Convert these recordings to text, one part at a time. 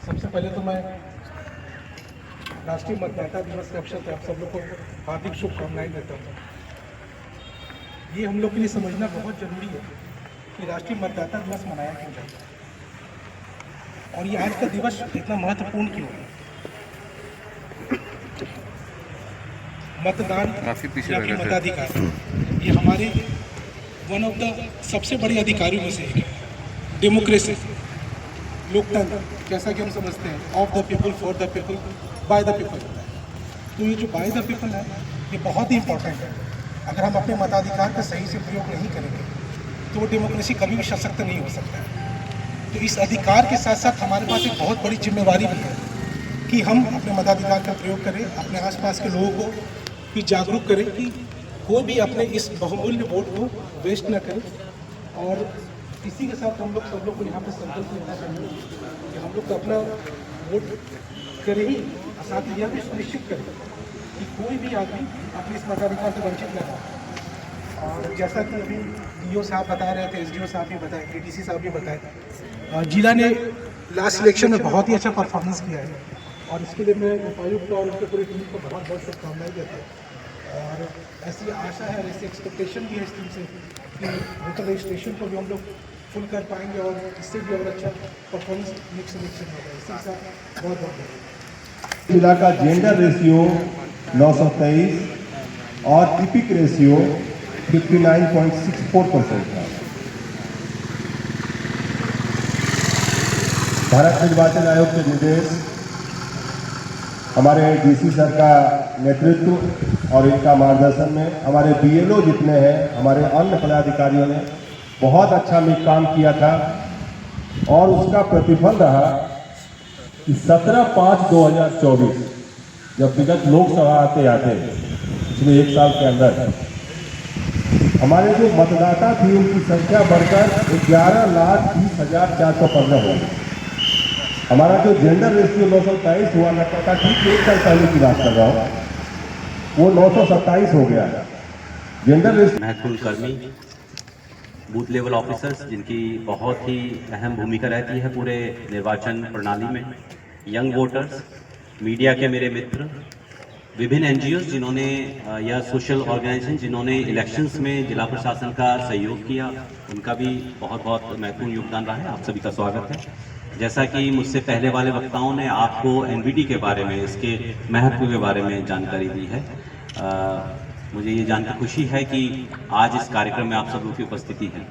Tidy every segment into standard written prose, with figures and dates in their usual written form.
सबसे पहले तो मैं राष्ट्रीय मतदाता दिवस के अवसर पर आप सब लोग को हार्दिक शुभकामनाएं देता हूँ। ये हम लोग के लिए समझना बहुत जरूरी है कि राष्ट्रीय मतदाता दिवस मनाया क्यों जाता है और ये आज का दिवस इतना महत्वपूर्ण क्यों है। मतदान या फिर मताधिकार ये हमारे वन ऑफ द सबसे बड़े अधिकारियों में से एक है। डेमोक्रेसी, लोकतंत्र, जैसा कि हम समझते हैं, of the people, for the people, by the people होता है। तो ये जो बाय द पीपल है ये बहुत ही इंपॉर्टेंट है। अगर हम अपने मताधिकार का सही से प्रयोग नहीं करेंगे तो वो डेमोक्रेसी कभी भी सशक्त नहीं हो सकता है। तो इस अधिकार के साथ साथ हमारे पास एक बहुत बड़ी जिम्मेवारी भी है कि हम अपने मताधिकार का प्रयोग करें, अपने आसपास के लोगों को भी जागरूक करें कि कोई भी अपने इस बहुमूल्य वोट को वेस्ट न करे। और इसी के साथ हम लोग सब लोग को यहाँ पर संकल्प लेना चाहिए कि हम लोग अपना वोट करें ही, साथ ही यह भी सुनिश्चित करें कि कोई भी आदमी अपने इस मताधिकार से वंचित न हो। और जैसा कि अभी DO साहब बता रहे थे, SDO साहब भी बताए, ADC साहब भी बताए, जिला ने लास्ट इलेक्शन में बहुत ही अच्छा परफॉर्मेंस किया है और इसके लिए मैं उपायुक्त और उनके पूरी टीम को बहुत बहुत शुभकामनाएं देता हूँ। और ऐसी आशा है, ऐसी एक्सपेक्टेशन भी है इस टीम से कि वोटर रजिस्ट्रेशन को भी हम लोग फुल कर पाएंगे और इससे भी और अच्छा परफॉर्मेंस नेक्स्ट इलेक्शन होगा। इसी के साथ बहुत बहुत जिला का जेंडर रेशियो 923 और टिपिक रेशियो 59.64% था। भारत निर्वाचन आयोग के निर्देश, हमारे DC सर का नेतृत्व और इनका मार्गदर्शन में हमारे BLO जितने हैं, हमारे अन्य पदाधिकारियों ने बहुत अच्छा काम किया था और उसका प्रतिफल रहा कि 17/5/2024 जब विगत लोकसभा आते पिछले एक साल के अंदर हमारे जो मतदाता थी उनकी संख्या बढ़कर 11,30,415 हो गई। हमारा जो जेंडर रेशियो 923 हुआ करता ठीक एक साल पहले की बात कर रहा हूँ, वो 927 हो गया। जेंडर रेशियो महत्वपूर्ण कर्मी, बूथ लेवल ऑफिसर्स जिनकी बहुत ही अहम भूमिका रहती है पूरे निर्वाचन प्रणाली में, यंग वोटर्स, मीडिया के मेरे मित्र, विभिन्न NGOs जिन्होंने या सोशल ऑर्गेनाइजेशन जिन्होंने इलेक्शंस में जिला प्रशासन का सहयोग किया, उनका भी बहुत बहुत महत्वपूर्ण योगदान रहा है। आप सभी का स्वागत है। जैसा कि मुझसे पहले वाले वक्ताओं ने आपको NVT के बारे में, इसके महत्व के बारे में जानकारी दी है, मुझे ये जानकर खुशी है कि आज इस कार्यक्रम में आप सब लोगों की उपस्थिति है।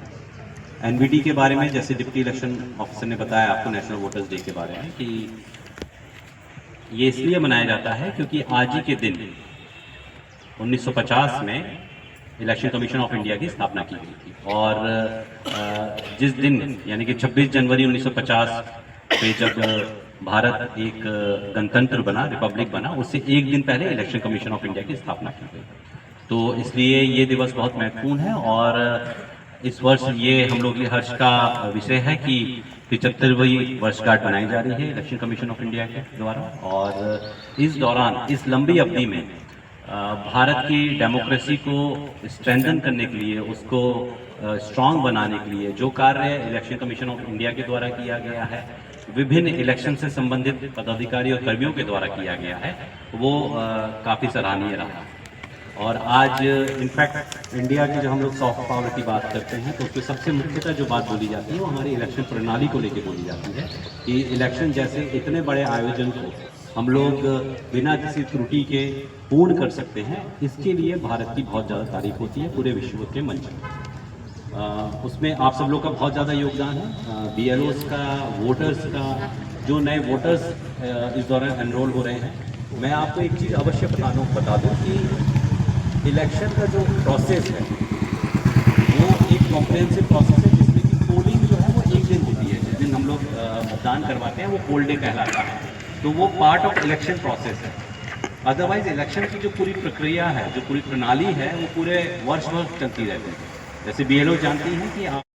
NVT के बारे में जैसे डिप्टी इलेक्शन ऑफिसर ने बताया आपको नेशनल वोटर्स डे के बारे में कि ये इसलिए मनाया जाता है क्योंकि आज ही के दिन 1950 में इलेक्शन कमीशन ऑफ इंडिया की स्थापना की गई थी और जिस दिन यानी कि 26 जनवरी 1950 पे जब भारत एक गणतंत्र बना, रिपब्लिक बना, उससे एक दिन पहले इलेक्शन कमीशन ऑफ इंडिया की स्थापना की गई। तो इसलिए ये दिवस बहुत महत्वपूर्ण है और इस वर्ष ये हम लोग के हर्ष का विषय है कि 75वीं वर्षगांठ बनाई जा रही है इलेक्शन कमीशन ऑफ इंडिया के द्वारा। और इस दौरान, इस लंबी अवधि में भारत की डेमोक्रेसी को स्ट्रेंथन करने के लिए, उसको स्ट्रांग बनाने के लिए जो कार्य इलेक्शन कमीशन ऑफ इंडिया के द्वारा किया गया है, विभिन्न इलेक्शन से संबंधित पदाधिकारी और कर्मियों के द्वारा किया गया है, वो काफ़ी सराहनीय रहा। और आज इनफैक्ट इंडिया की जो हम लोग सॉफ्ट पावर की बात करते हैं तो उसमें सबसे मुख्यतः जो बात बोली जाती है वो हमारी इलेक्शन प्रणाली को लेकर बोली जाती है कि इलेक्शन जैसे इतने बड़े आयोजन को हम लोग बिना किसी त्रुटि के पूर्ण कर सकते हैं, इसके लिए भारत की बहुत ज़्यादा तारीफ होती है पूरे विश्व के मंच में। उसमें आप सब लोग का बहुत ज़्यादा योगदान है, BLOs का, वोटर्स का, जो नए वोटर्स इस दौरान एनरोल हो रहे हैं। मैं आपको एक चीज़ अवश्य बता दूँ कि इलेक्शन का जो प्रोसेस है वो एक कॉम्प्रिहेंसिव प्रोसेस है जिसमें कि पोलिंग जो है वो एक दिन होती है। जिस दिन हम लोग मतदान करवाते हैं वो पोल डे कहलाता है, तो वो पार्ट ऑफ इलेक्शन प्रोसेस है। अदरवाइज इलेक्शन की जो पूरी प्रक्रिया है, जो पूरी प्रणाली है, वो पूरे वर्ष भर चलती रहती है। जैसे BLO जानती हैं कि